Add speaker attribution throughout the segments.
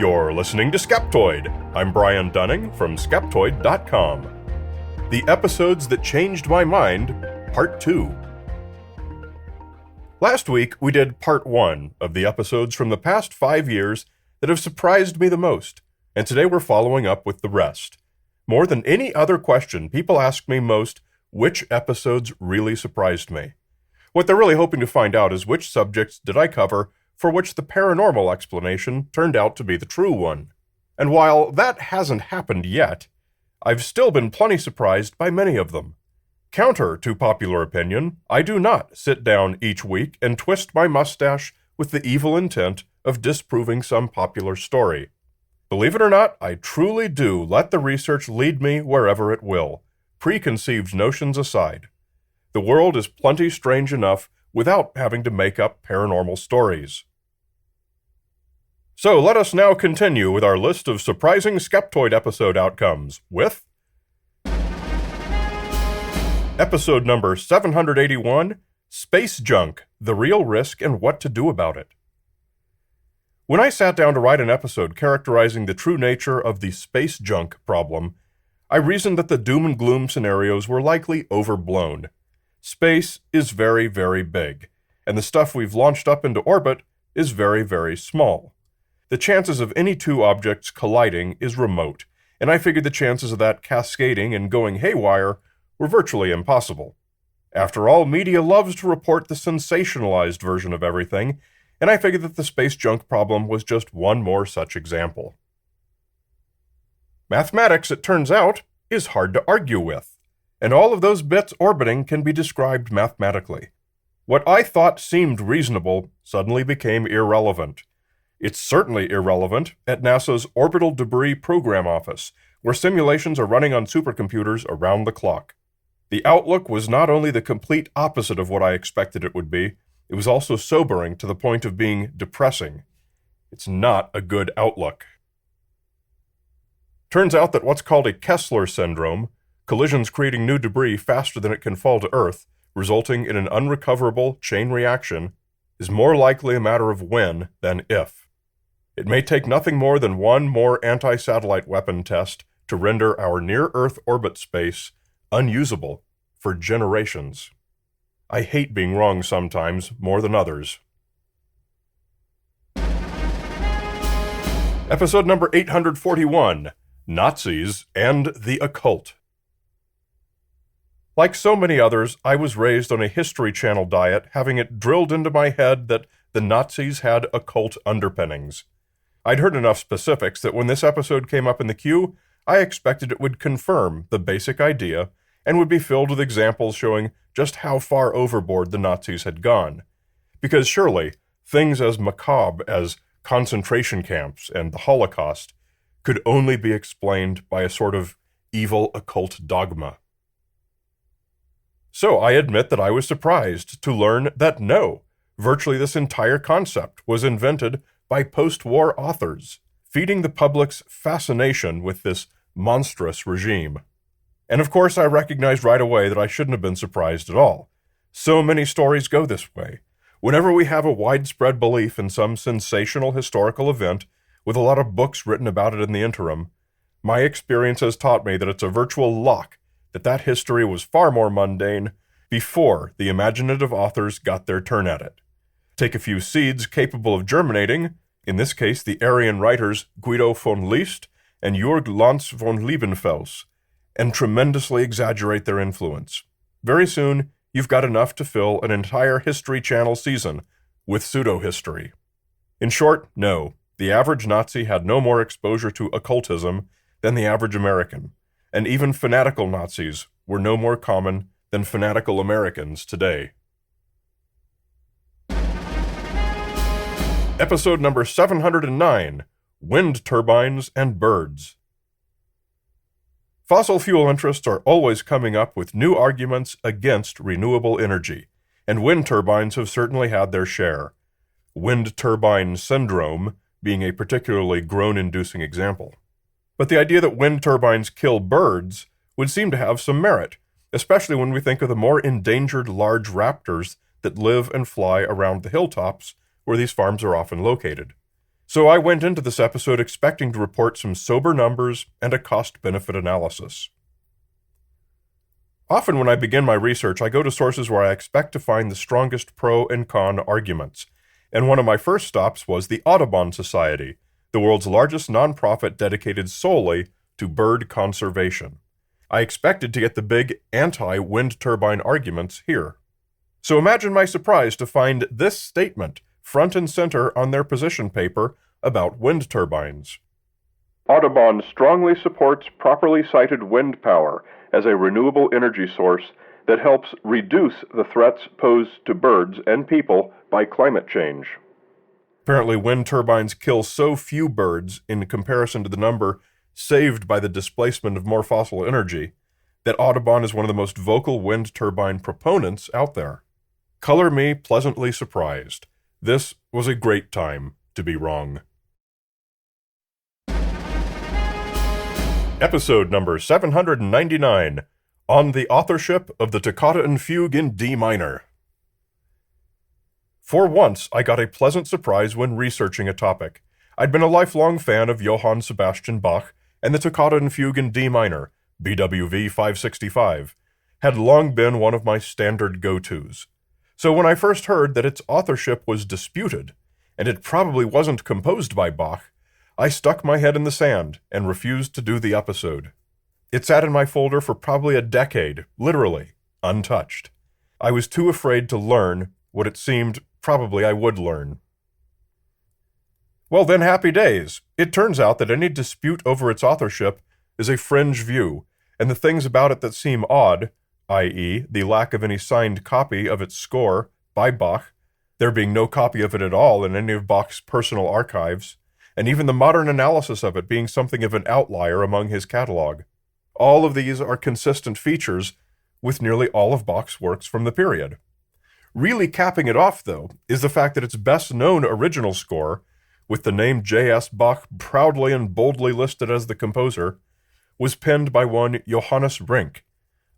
Speaker 1: You're listening to Skeptoid. I'm Brian Dunning from Skeptoid.com. The Episodes That Changed My Mind, Part 2. Last week, we did Part 1 of the episodes from the past 5 years that have surprised me the most, and today we're following up with the rest. More than any other question, people ask me most, which episodes really surprised me? What they're really hoping to find out is which subjects did I cover for which the paranormal explanation turned out to be the true one. And while that hasn't happened yet, I've still been plenty surprised by many of them. Counter to popular opinion, I do not sit down each week and twist my mustache with the evil intent of disproving some popular story. Believe it or not, I truly do let the research lead me wherever it will, preconceived notions aside. The world is plenty strange enough without having to make up paranormal stories. So let us now continue with our list of surprising Skeptoid episode outcomes with episode number 781, Space Junk, The Real Risk and What to Do About It. When I sat down to write an episode characterizing the true nature of the space junk problem, I reasoned that the doom and gloom scenarios were likely overblown. Space is very, very big, and the stuff we've launched up into orbit is very, very small. The chances of any two objects colliding is remote, and I figured the chances of that cascading and going haywire were virtually impossible. After all, media loves to report the sensationalized version of everything, and I figured that the space junk problem was just one more such example. Mathematics, it turns out, is hard to argue with, and all of those bits orbiting can be described mathematically. What I thought seemed reasonable suddenly became irrelevant. It's certainly irrelevant at NASA's Orbital Debris Program Office, where simulations are running on supercomputers around the clock. The outlook was not only the complete opposite of what I expected it would be, it was also sobering to the point of being depressing. It's not a good outlook. Turns out that what's called a Kessler syndrome, collisions creating new debris faster than it can fall to Earth, resulting in an unrecoverable chain reaction, is more likely a matter of when than if. It may take nothing more than one more anti-satellite weapon test to render our near-Earth orbit space unusable for generations. I hate being wrong sometimes more than others. Episode number 841, Nazis and the Occult. Like so many others, I was raised on a History Channel diet, having it drilled into my head that the Nazis had occult underpinnings. I'd heard enough specifics that when this episode came up in the queue, I expected it would confirm the basic idea and would be filled with examples showing just how far overboard the Nazis had gone. Because surely, things as macabre as concentration camps and the Holocaust could only be explained by a sort of evil occult dogma. So I admit that I was surprised to learn that no, virtually this entire concept was invented by post-war authors, feeding the public's fascination with this monstrous regime. And of course, I recognized right away that I shouldn't have been surprised at all. So many stories go this way. Whenever we have a widespread belief in some sensational historical event, with a lot of books written about it in the interim, my experience has taught me that it's a virtual lock that that history was far more mundane before the imaginative authors got their turn at it. Take a few seeds capable of germinating, in this case the Aryan writers Guido von List and Jörg Lanz von Liebenfels, and tremendously exaggerate their influence. Very soon, you've got enough to fill an entire History Channel season with pseudo-history. In short, no, the average Nazi had no more exposure to occultism than the average American, and even fanatical Nazis were no more common than fanatical Americans today. Episode number 709, Wind Turbines and Birds. Fossil fuel interests are always coming up with new arguments against renewable energy, and wind turbines have certainly had their share. Wind turbine syndrome being a particularly groan-inducing example. But the idea that wind turbines kill birds would seem to have some merit, especially when we think of the more endangered large raptors that live and fly around the hilltops where these farms are often located. So I went into this episode expecting to report some sober numbers and a cost-benefit analysis. Often when I begin my research, I go to sources where I expect to find the strongest pro and con arguments, and one of my first stops was the Audubon Society, the world's largest nonprofit dedicated solely to bird conservation. I expected to get the big anti-wind turbine arguments here. So imagine my surprise to find this statement front and center on their position paper about wind turbines. Audubon strongly supports properly sited wind power as a renewable energy source that helps reduce the threats posed to birds and people by climate change. Apparently, wind turbines kill so few birds in comparison to the number saved by the displacement of more fossil energy that Audubon is one of the most vocal wind turbine proponents out there. Color me pleasantly surprised. This was a great time to be wrong. Episode number 799, on the authorship of the Toccata and Fugue in D minor. For once, I got a pleasant surprise when researching a topic. I'd been a lifelong fan of Johann Sebastian Bach, and the Toccata and Fugue in D minor, BWV 565, had long been one of my standard go-tos. So when I first heard that its authorship was disputed, and it probably wasn't composed by Bach, I stuck my head in the sand and refused to do the episode. It sat in my folder for probably a decade, literally, untouched. I was too afraid to learn what it seemed probably I would learn. Well then, happy days. It turns out that any dispute over its authorship is a fringe view, and the things about it that seem odd, i.e., the lack of any signed copy of its score by Bach, there being no copy of it at all in any of Bach's personal archives, and even the modern analysis of it being something of an outlier among his catalog. All of these are consistent features with nearly all of Bach's works from the period. Really capping it off, though, is the fact that its best-known original score, with the name J.S. Bach proudly and boldly listed as the composer, was penned by one Johannes Rink,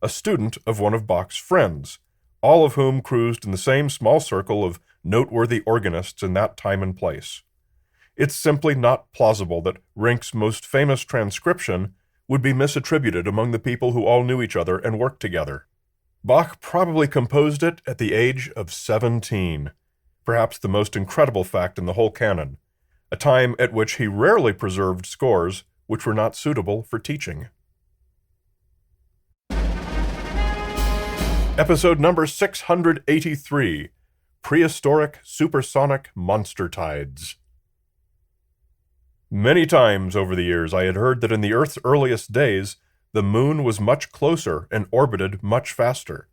Speaker 1: a student of one of Bach's friends, all of whom cruised in the same small circle of noteworthy organists in that time and place. It's simply not plausible that Rink's most famous transcription would be misattributed among the people who all knew each other and worked together. Bach probably composed it at the age of 17, perhaps the most incredible fact in the whole canon, a time at which he rarely preserved scores which were not suitable for teaching. Episode number 683, Prehistoric Supersonic Monster Tides. Many times over the years I had heard that in the Earth's earliest days, the moon was much closer and orbited much faster.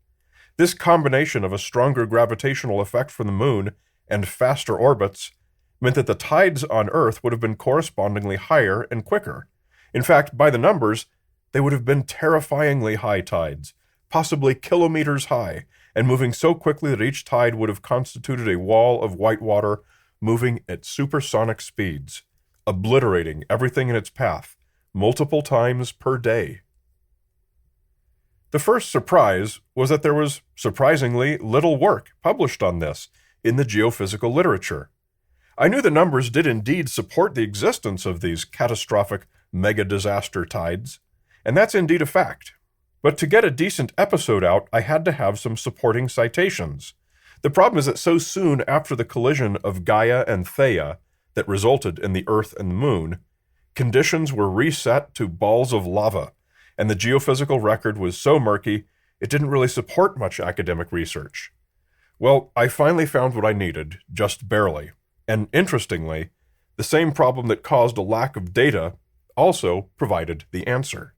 Speaker 1: This combination of a stronger gravitational effect from the moon and faster orbits meant that the tides on Earth would have been correspondingly higher and quicker. In fact, by the numbers, they would have been terrifyingly high tides, possibly kilometers high, and moving so quickly that each tide would have constituted a wall of white water moving at supersonic speeds, obliterating everything in its path, multiple times per day. The first surprise was that there was surprisingly little work published on this in the geophysical literature. I knew the numbers did indeed support the existence of these catastrophic mega-disaster tides, and that's indeed a fact. But to get a decent episode out, I had to have some supporting citations. The problem is that so soon after the collision of Gaia and Theia that resulted in the Earth and the Moon, conditions were reset to balls of lava, and the geophysical record was so murky it didn't really support much academic research. Well, I finally found what I needed, just barely. And interestingly, the same problem that caused a lack of data also provided the answer.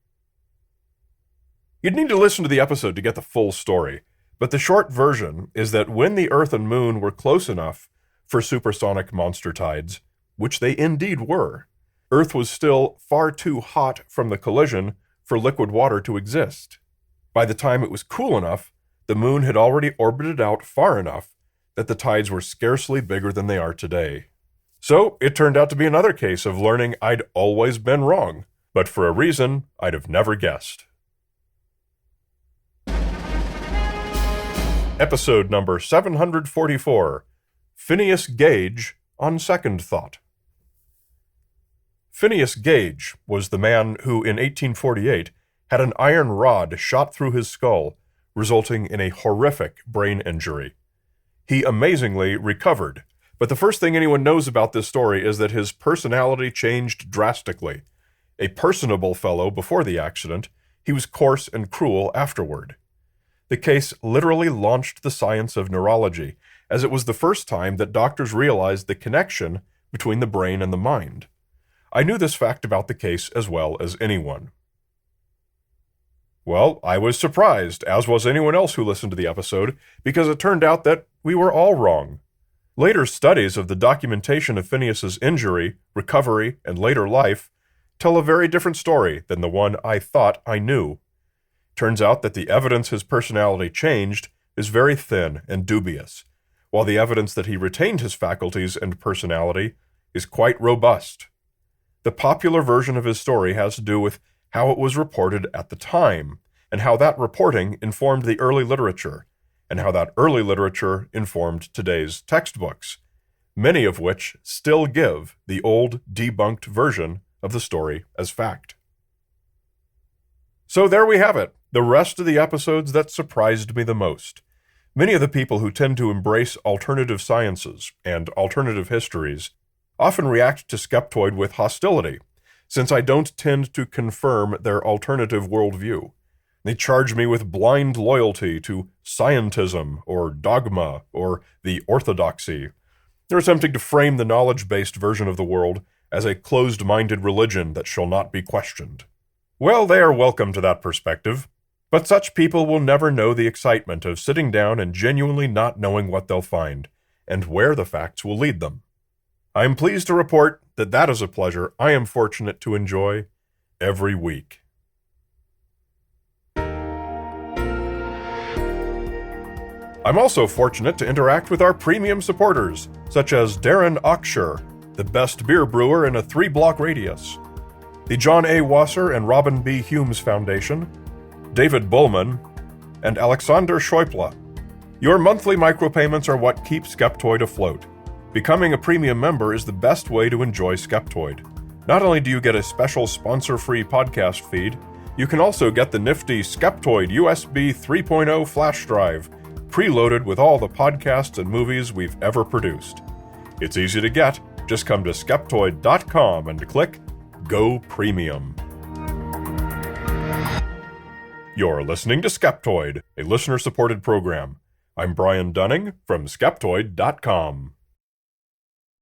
Speaker 1: You'd need to listen to the episode to get the full story, but the short version is that when the Earth and Moon were close enough for supersonic monster tides, which they indeed were, Earth was still far too hot from the collision for liquid water to exist. By the time it was cool enough, the Moon had already orbited out far enough that the tides were scarcely bigger than they are today. So it turned out to be another case of learning I'd always been wrong, but for a reason I'd have never guessed. Episode number 744, Phineas Gage on Second Thought. Phineas Gage was the man who, in 1848, had an iron rod shot through his skull, resulting in a horrific brain injury. He amazingly recovered, but the first thing anyone knows about this story is that his personality changed drastically. A personable fellow before the accident, he was coarse and cruel afterward. The case literally launched the science of neurology, as it was the first time that doctors realized the connection between the brain and the mind. I knew this fact about the case as well as anyone. Well, I was surprised, as was anyone else who listened to the episode, because it turned out that we were all wrong. Later studies of the documentation of Phineas's injury, recovery, and later life tell a very different story than the one I thought I knew. Turns out that the evidence his personality changed is very thin and dubious, while the evidence that he retained his faculties and personality is quite robust. The popular version of his story has to do with how it was reported at the time, and how that reporting informed the early literature, and how that early literature informed today's textbooks, many of which still give the old, debunked version of the story as fact. So there we have it, the rest of the episodes that surprised me the most. Many of the people who tend to embrace alternative sciences and alternative histories often react to Skeptoid with hostility, since I don't tend to confirm their alternative worldview. They charge me with blind loyalty to scientism or dogma or the orthodoxy. They're attempting to frame the knowledge-based version of the world as a closed-minded religion that shall not be questioned. Well, they are welcome to that perspective, but such people will never know the excitement of sitting down and genuinely not knowing what they'll find, and where the facts will lead them. I am pleased to report that that is a pleasure I am fortunate to enjoy every week. I'm also fortunate to interact with our premium supporters, such as Darren Ockshire, the best beer brewer in a 3-block radius, the John A. Wasser and Robin B. Humes Foundation, David Bullman, and Alexander Schäuble. Your monthly micropayments are what keep Skeptoid afloat. Becoming a premium member is the best way to enjoy Skeptoid. Not only do you get a special sponsor-free podcast feed, you can also get the nifty Skeptoid USB 3.0 flash drive, preloaded with all the podcasts and movies we've ever produced. It's easy to get. Just come to Skeptoid.com and click Go Premium. You're listening to Skeptoid, a listener-supported program. I'm Brian Dunning from Skeptoid.com.